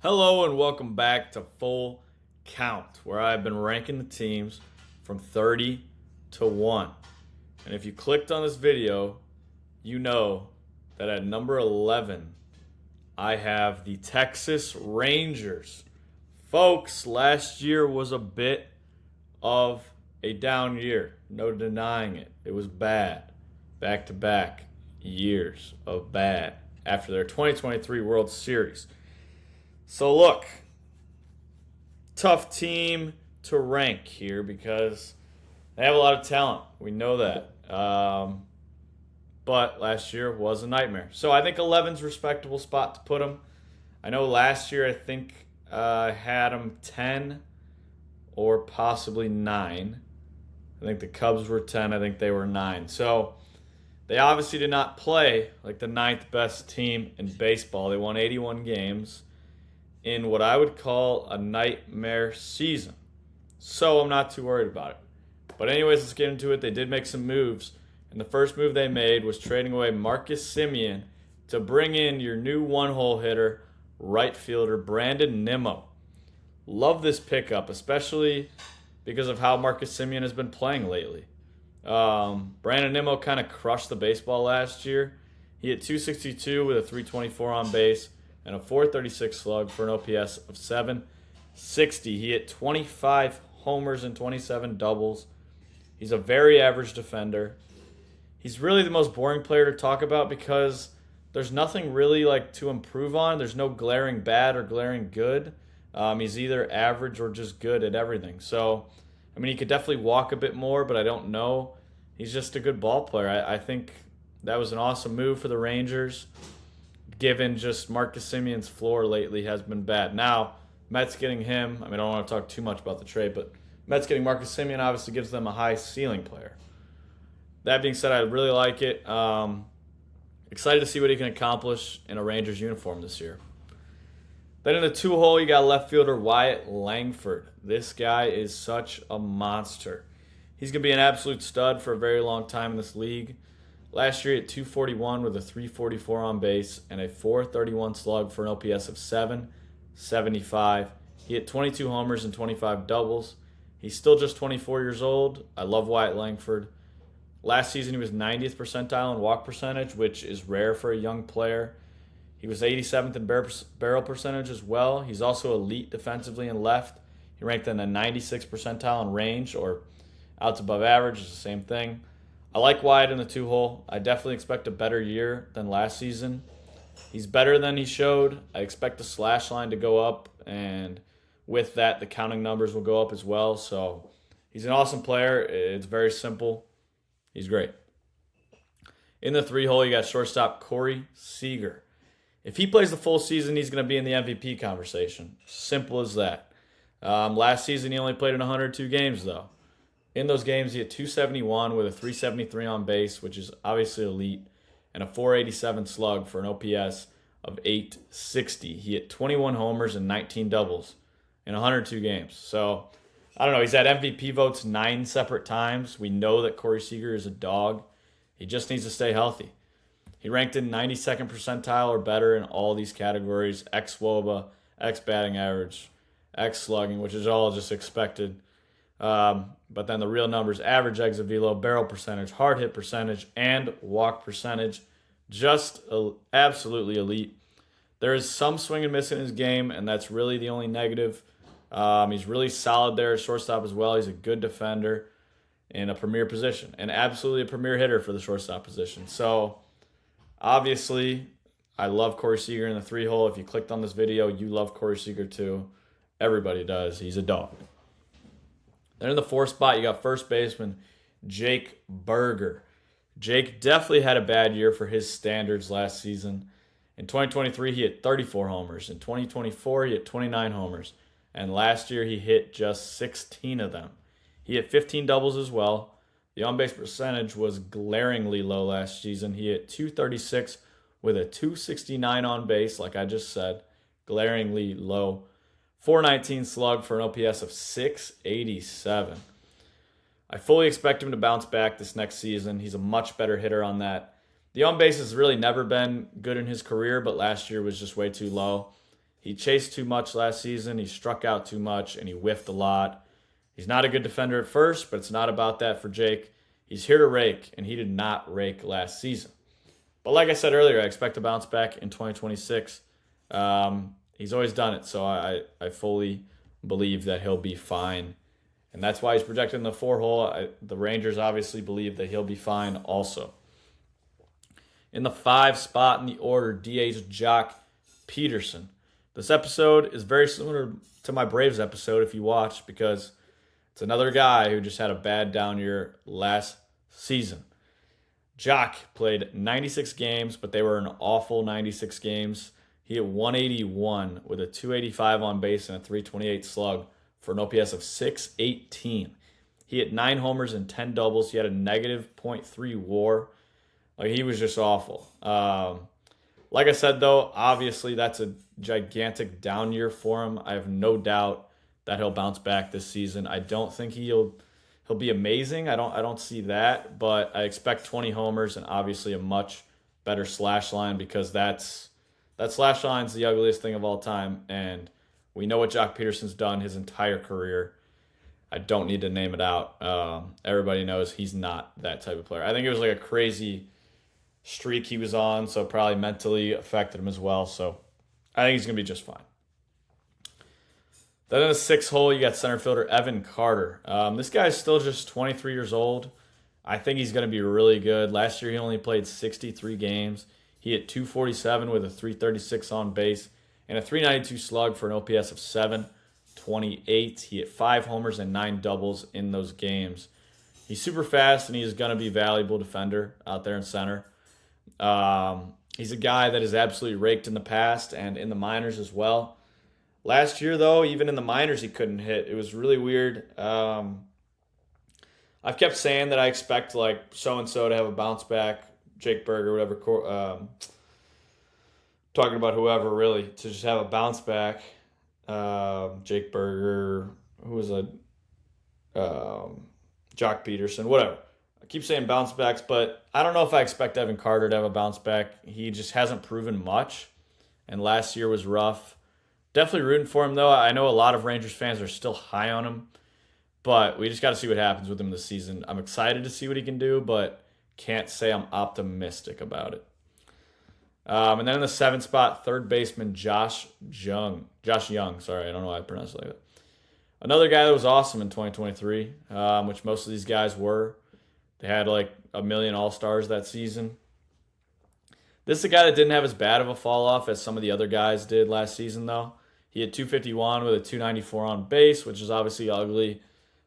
Hello and welcome back to Full Count, where I've been ranking the teams from 30 to 1. And if you clicked on this video, you know that at number 11, I have the Texas Rangers. Folks, last year was a bit of a down year. No denying it. It was bad. Back to back years of bad after their 2023 World Series. So look, tough team to rank here because they have a lot of talent. We know that. But last year was a nightmare. So I think 11's a respectable spot to put them. I know last year I think I had them 10 or possibly 9. I think the Cubs were 10. I think they were 9. So they obviously did not play like the ninth best team in baseball. They won 81 games in what I would call a nightmare season. So I'm not too worried about it. But anyways, let's get into it. They did make some moves. And the first move they made was trading away Marcus Semien to bring in your new one-hole hitter, right fielder Brandon Nimmo. Love this pickup, especially because of how Marcus Semien has been playing lately. Brandon Nimmo kind of crushed the baseball last year. He hit 262 with a 324 on base and a 436 slug for an OPS of 760. He hit 25 homers and 27 doubles. He's a very average defender. He's really the most boring player to talk about because there's nothing really like to improve on. There's no glaring bad or glaring good. He's either average or just good at everything. So, I mean, he could definitely walk a bit more, but I don't know. He's just a good ball player. I think that was an awesome move for the Rangers, given just Marcus Semien's floor lately has been bad. Now, Mets getting him, I mean, I don't want to talk too much about the trade, but Mets getting Marcus Semien obviously gives them a high ceiling player. That being said, I really like it. Excited to see what he can accomplish in a Rangers uniform this year. Then in the 2-hole, you got left fielder Wyatt Langford. This guy is such a monster. He's going to be an absolute stud for a very long time in this league. Last year, he hit 241 with a 344 on base and a 431 slug for an OPS of 775. He hit 22 homers and 25 doubles. He's still just 24 years old. I love Wyatt Langford. Last season, he was 90th percentile in walk percentage, which is rare for a young player. He was 87th in barrel percentage as well. He's also elite defensively in left. He ranked in the 96th percentile in range, or outs above average is the same thing. I like Wyatt in the 2-hole. I definitely expect a better year than last season. He's better than he showed. I expect the slash line to go up, and with that, the counting numbers will go up as well. So he's an awesome player. It's very simple. He's great. In the 3-hole, you got shortstop Corey Seager. If he plays the full season, he's going to be in the MVP conversation. Simple as that. Last season, he only played in 102 games, though. In those games, he had 271 with a 373 on base, which is obviously elite, and a 487 slug for an OPS of 860. He hit 21 homers and 19 doubles in 102 games. So, I don't know. He's had MVP votes 9 separate times. We know that Corey Seager is a dog. He just needs to stay healthy. He ranked in 92nd percentile or better in all these categories: xWOBA, x batting average, x slugging, which is all just expected. But then the real numbers: average exit velo, barrel percentage, hard hit percentage, and walk percentage. Just absolutely elite. There is some swing and miss in his game, and that's really the only negative. He's really solid there at shortstop as well. He's a good defender in a premier position, and absolutely a premier hitter for the shortstop position. So, obviously, I love Corey Seager in the 3-hole. If you clicked on this video, you love Corey Seager too. Everybody does. He's a dog. Then in the 4th spot, you got first baseman Jake Burger. Jake definitely had a bad year for his standards last season. In 2023, he hit 34 homers. In 2024, he hit 29 homers. And last year, he hit just 16 of them. He hit 15 doubles as well. The on-base percentage was glaringly low last season. He hit 236 with a 269 on base, like I just said. Glaringly low. 419 slug for an OPS of 687. I fully expect him to bounce back this next season. He's a much better hitter on that. The on base has really never been good in his career, but last year was just way too low. He chased too much last season. He struck out too much, and he whiffed a lot. He's not a good defender at first, but it's not about that for Jake. He's here to rake, and he did not rake last season. But like I said earlier, I expect to bounce back in 2026. He's always done it, so I fully believe that he'll be fine. And that's why he's projected in the 4-hole. The Rangers obviously believe that he'll be fine also. In the 5 spot in the order, DH Joc Pederson. This episode is very similar to my Braves episode if you watch, because it's another guy who just had a bad down year last season. Joc played 96 games, but they were an awful 96 games. He hit 181 with a 285 on base and a 328 slug for an OPS of 618. He hit 9 homers and 10 doubles. He had a negative .3 WAR. Like, he was just awful. Like I said, though, obviously that's a gigantic down year for him. I have no doubt that he'll bounce back this season. I don't think he'll be amazing. I don't see that, but I expect 20 homers and obviously a much better slash line, because that slash line's the ugliest thing of all time, and we know what Joc Pederson's done his entire career. I don't need to name it out. Everybody knows he's not that type of player. I think it was like a crazy streak he was on, so it probably mentally affected him as well. So I think he's going to be just fine. Then in the 6th hole, you got center fielder Evan Carter. This guy's still just 23 years old. I think he's going to be really good. Last year, he only played 63 games. He hit 247 with a 336 on base and a 392 slug for an OPS of 728. He hit 5 homers and 9 doubles in those games. He's super fast, and he's going to be a valuable defender out there in center. He's a guy that has absolutely raked in the past and in the minors as well. Last year, though, even in the minors, he couldn't hit. It was really weird. I've kept saying that I expect like so-and-so to have a bounce back, Jake Burger, whatever, talking about whoever really, to just have a bounce back. Jake Burger, who was a Joc Pederson, whatever. I keep saying bounce backs, but I don't know if I expect Evan Carter to have a bounce back. He just hasn't proven much, and last year was rough. Definitely rooting for him, though. I know a lot of Rangers fans are still high on him, but we just got to see what happens with him this season. I'm excited to see what he can do, but can't say I'm optimistic about it. And then in the 7th spot, third baseman Josh Young. Sorry, I don't know why I pronounced it like that. Another guy that was awesome in 2023, which most of these guys were. They had like a million All-Stars that season. This is a guy that didn't have as bad of a fall off as some of the other guys did last season, though. He had 251 with a 294 on base, which is obviously ugly,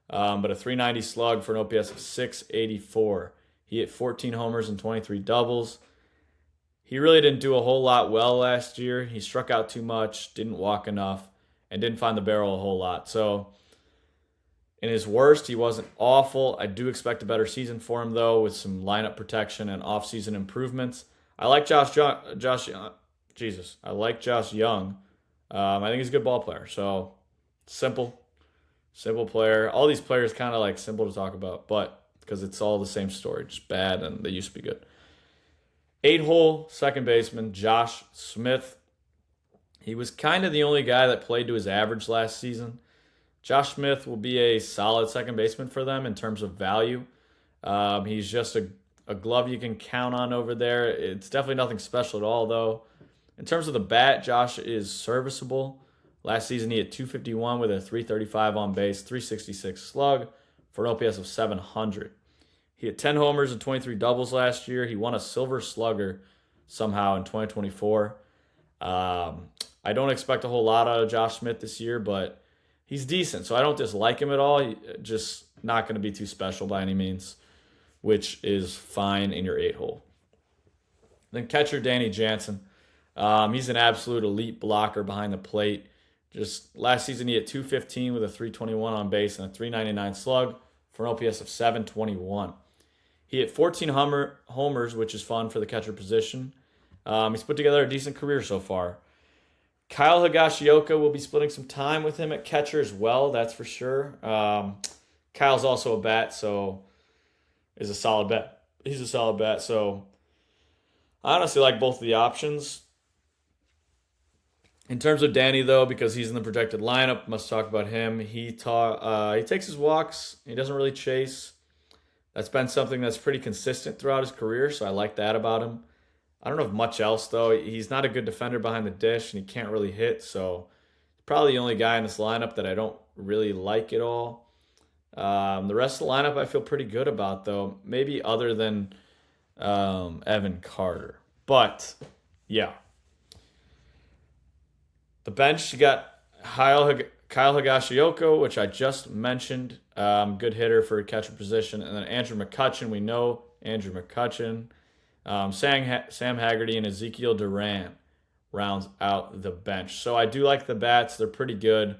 but a 390 slug for an OPS of 684. He hit 14 homers and 23 doubles. He really didn't do a whole lot well last year. He struck out too much, didn't walk enough, and didn't find the barrel a whole lot. So in his worst, he wasn't awful. I do expect a better season for him, though, with some lineup protection and offseason improvements. I like Josh Young. I like Josh Young. I think he's a good ball player. So simple player. All these players kind of like simple to talk about, but because it's all the same story, just bad, and they used to be good. 8-hole second baseman Josh Smith. He was kind of the only guy that played to his average last season. Josh Smith will be a solid second baseman for them in terms of value. He's just a glove you can count on over there. It's definitely nothing special at all, though. In terms of the bat, Josh is serviceable. Last season, he had 251 with a 335 on base, 366 slug for an OPS of 700. He had 10 homers and 23 doubles last year. He won a Silver Slugger somehow in 2024. I don't expect a whole lot out of Josh Smith this year, but he's decent, so I don't dislike him at all. Just not going to be too special by any means, which is fine in your 8-hole. Then catcher Danny Jansen. He's an absolute elite blocker behind the plate. Just last season, he had 215 with a 321 on base and a 399 slug for an OPS of 721. He hit 14 homers, which is fun for the catcher position. He's put together a decent career so far. Kyle Higashioka will be splitting some time with him at catcher as well, that's for sure. Kyle's also a bat, so is a solid bat. He's a solid bat, so I honestly like both of the options. In terms of Danny, though, because he's in the projected lineup, must talk about him. He takes his walks. He doesn't really chase. That's been something that's pretty consistent throughout his career, so I like that about him. I don't know if much else, though. He's not a good defender behind the dish, and he can't really hit, so he's probably the only guy in this lineup that I don't really like at all. The rest of the lineup I feel pretty good about, though. Maybe other than Evan Carter. But, yeah. The bench, you got Kyle Higashioka, which I just mentioned. Good hitter for catcher position. And then Andrew McCutchen. We know Andrew McCutchen. Sam Haggerty and Ezekiel Duran rounds out the bench. So I do like the bats. They're pretty good.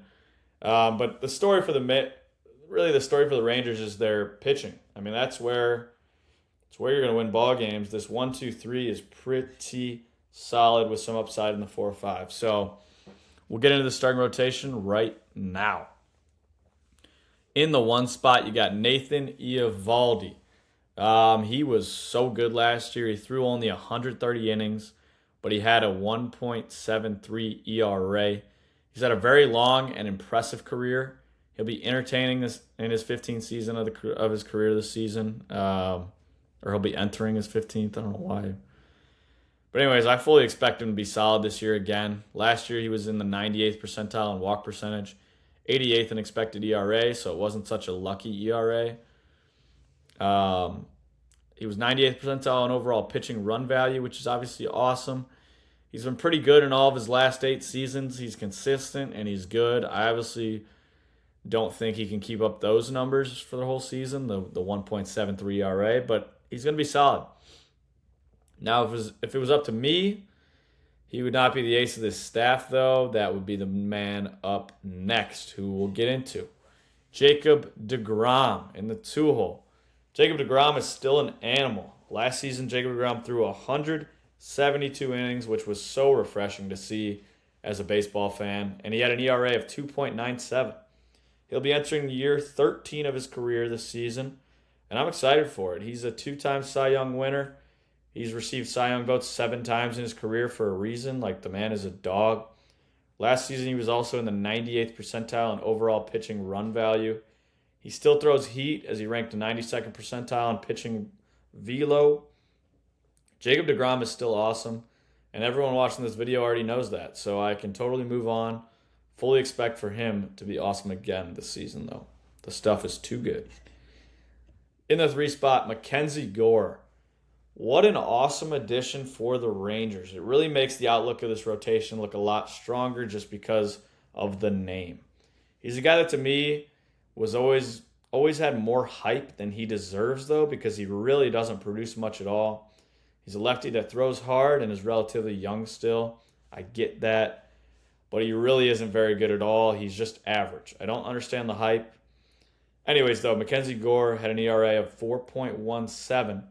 But the story for the Rangers is their pitching. I mean, that's where you're going to win ball games. This 1-2-3 is pretty solid with some upside in the 4-5. So we'll get into the starting rotation right now. In the one spot, you got Nathan Eovaldi. He was so good last year. He threw only 130 innings, but he had a 1.73 ERA. He's had a very long and impressive career. He'll be entertaining this in his 15th season of his career this season, or he'll be entering his 15th. I don't know why. But anyways, I fully expect him to be solid this year again. Last year, he was in the 98th percentile in walk percentage, 88th in expected ERA, so it wasn't such a lucky ERA. He was 98th percentile in overall pitching run value, which is obviously awesome. He's been pretty good in all of his last 8 seasons. He's consistent and he's good. I obviously don't think he can keep up those numbers for the whole season, the 1.73 ERA, but he's going to be solid. Now, if it was up to me, he would not be the ace of this staff, though. That would be the man up next, who we'll get into. Jacob deGrom in the 2-hole. Jacob deGrom is still an animal. Last season, Jacob deGrom threw 172 innings, which was so refreshing to see as a baseball fan, and he had an ERA of 2.97. He'll be entering the year 13 of his career this season, and I'm excited for it. He's a 2-time Cy Young winner. He's received Cy Young votes 7 times in his career for a reason. Like, the man is a dog. Last season, he was also in the 98th percentile in overall pitching run value. He still throws heat, as he ranked the 92nd percentile in pitching velo. Jacob deGrom is still awesome, and everyone watching this video already knows that, so I can totally move on. Fully expect for him to be awesome again this season, though. The stuff is too good. In the 3 spot, Mackenzie Gore. What an awesome addition for the Rangers. It really makes the outlook of this rotation look a lot stronger just because of the name. He's a guy that, to me, was always had more hype than he deserves, though, because he really doesn't produce much at all. He's a lefty that throws hard and is relatively young still. I get that. But he really isn't very good at all. He's just average. I don't understand the hype. Anyways, though, Mackenzie Gore had an ERA of 4.17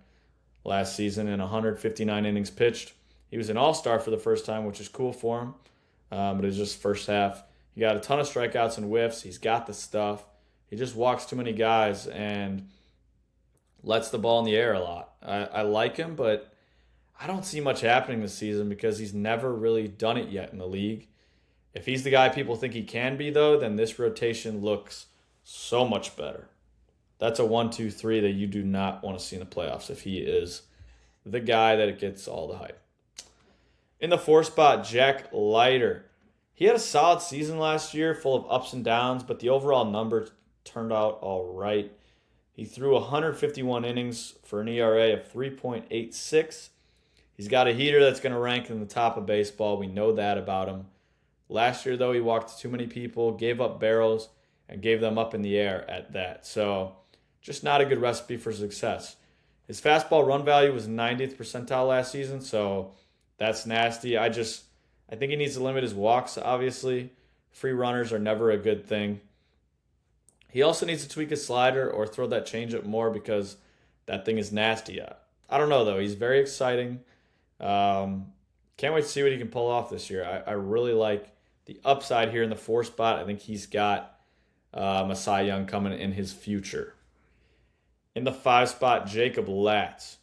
last season in 159 innings pitched. He was an all-star for the first time, which is cool for him. But it was just first half. He got a ton of strikeouts and whiffs. He's got the stuff. He just walks too many guys and lets the ball in the air a lot. I like him, but I don't see much happening this season because he's never really done it yet in the league. If he's the guy people think he can be, though, then this rotation looks so much better. That's a 1-2-3 that you do not want to see in the playoffs if he is the guy that gets all the hype. In the 4 spot, Jack Leiter. He had a solid season last year, full of ups and downs, but the overall number turned out all right. He threw 151 innings for an ERA of 3.86. He's got a heater that's going to rank in the top of baseball. We know that about him. Last year, though, he walked too many people, gave up barrels, and gave them up in the air at that. So, just not a good recipe for success. His fastball run value was 90th percentile last season, so that's nasty. I think he needs to limit his walks, obviously. Free runners are never a good thing. He also needs to tweak his slider or throw that changeup more because that thing is nasty. I don't know, though. He's very exciting. Can't wait to see what he can pull off this year. I really like the upside here in the 4 spot. I think he's got a Cy Young coming in his future. In the 5 spot, Jacob Latz.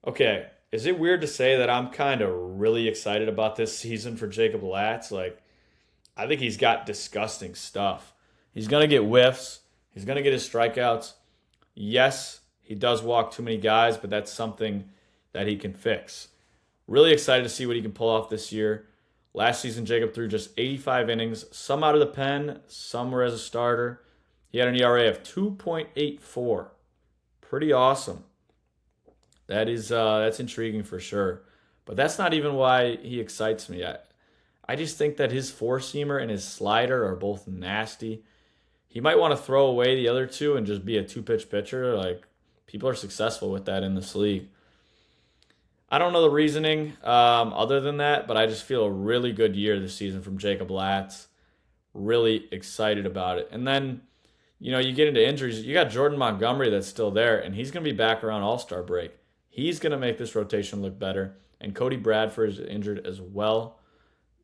Okay, is it weird to say that I'm kind of really excited about this season for Jacob Latz? Like, I think he's got disgusting stuff. He's going to get whiffs. He's going to get his strikeouts. Yes, he does walk too many guys, but that's something that he can fix. Really excited to see what he can pull off this year. Last season, Jacob threw just 85 innings, some out of the pen, some were as a starter. He had an ERA of 2.84. Pretty awesome. That's intriguing for sure. But that's not even why he excites me. I just think that his four-seamer and his slider are both nasty. He might want to throw away the other two and just be a two-pitch pitcher. Like, people are successful with that in this league. I don't know the reasoning other than that, but I just feel a really good year this season from Jacob Latz. Really excited about it. And then, you get into injuries. You got Jordan Montgomery that's still there, and he's going to be back around All-Star break. He's going to make this rotation look better. And Cody Bradford is injured as well.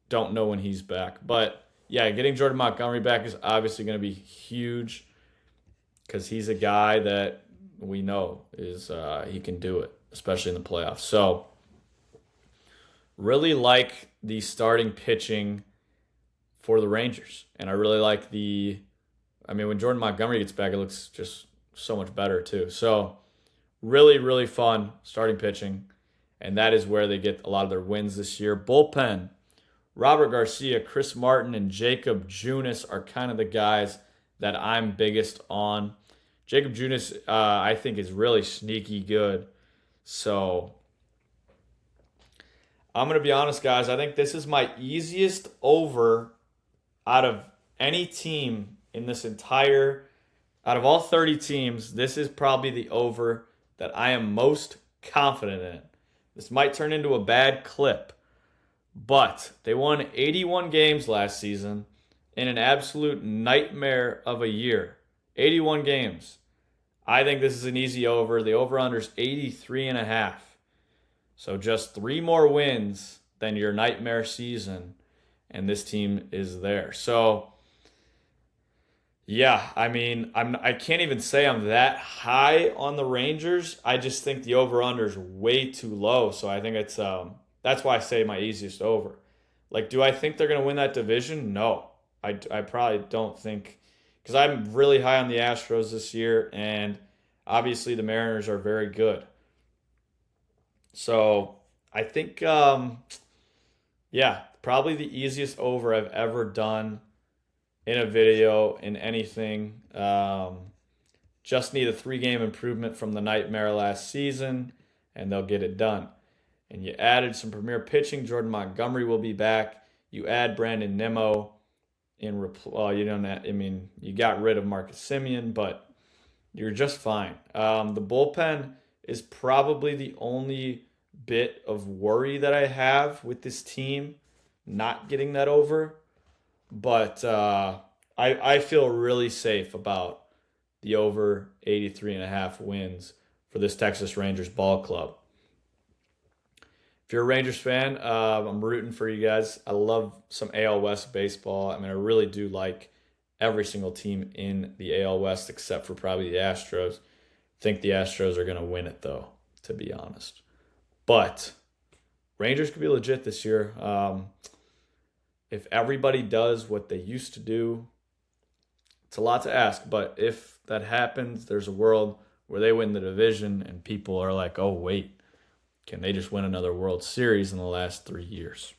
Don't know when he's back. But, yeah, getting Jordan Montgomery back is obviously going to be huge because he's a guy that we know is he can do it, especially in the playoffs. So, really like the starting pitching for the Rangers. And I really like when Jordan Montgomery gets back, it looks just so much better too. So, really, really fun starting pitching. And that is where they get a lot of their wins this year. Bullpen, Robert Garcia, Chris Martin, and Jacob Junis are kind of the guys that I'm biggest on. Jacob Junis, I think, is really sneaky good. So, I'm going to be honest, guys. I think this is my easiest over out of any team in this out of all 30 teams, this is probably the over that I am most confident in. This might turn into a bad clip, but they won 81 games last season in an absolute nightmare of a year. 81 games. I think this is an easy over. The over-under is 83.5. So just 3 more wins than your nightmare season, and this team is there. So, yeah, I can't even say I'm that high on the Rangers. I just think the over/under is way too low. So I think it's that's why I say my easiest over. Like, do I think they're going to win that division? No, I probably don't think, because I'm really high on the Astros this year, and obviously the Mariners are very good. So I think, probably the easiest over I've ever done in a video, in anything. Just need a 3-game improvement from the nightmare last season, and they'll get it done. And you added some premier pitching. Jordan Montgomery will be back. You add Brandon Nimmo you got rid of Marcus Semien, but you're just fine. The bullpen is probably the only bit of worry that I have with this team not getting that over. But I feel really safe about the over 83.5 wins for this Texas Rangers ball club. If you're a Rangers fan, I'm rooting for you guys. I love some AL West baseball. I really do like every single team in the AL West except for probably the Astros. I think the Astros are going to win it, though, to be honest. But Rangers could be legit this year. If everybody does what they used to do, it's a lot to ask. But if that happens, there's a world where they win the division and people are like, oh, wait, can they just win another World Series in the last 3 years?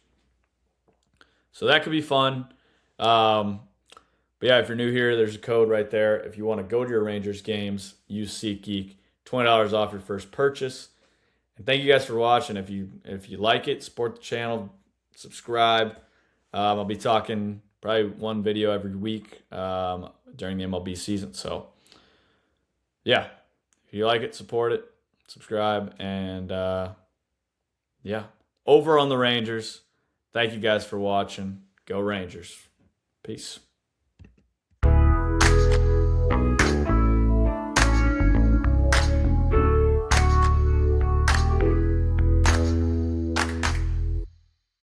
So that could be fun. But yeah, if you're new here, there's a code right there. If you want to go to your Rangers games, use SeatGeek. $20 off your first purchase. And thank you guys for watching. If you like it, support the channel, subscribe. I'll be talking probably one video every week during the MLB season. So, yeah, if you like it, support it, subscribe, and over on the Rangers. Thank you guys for watching. Go Rangers. Peace.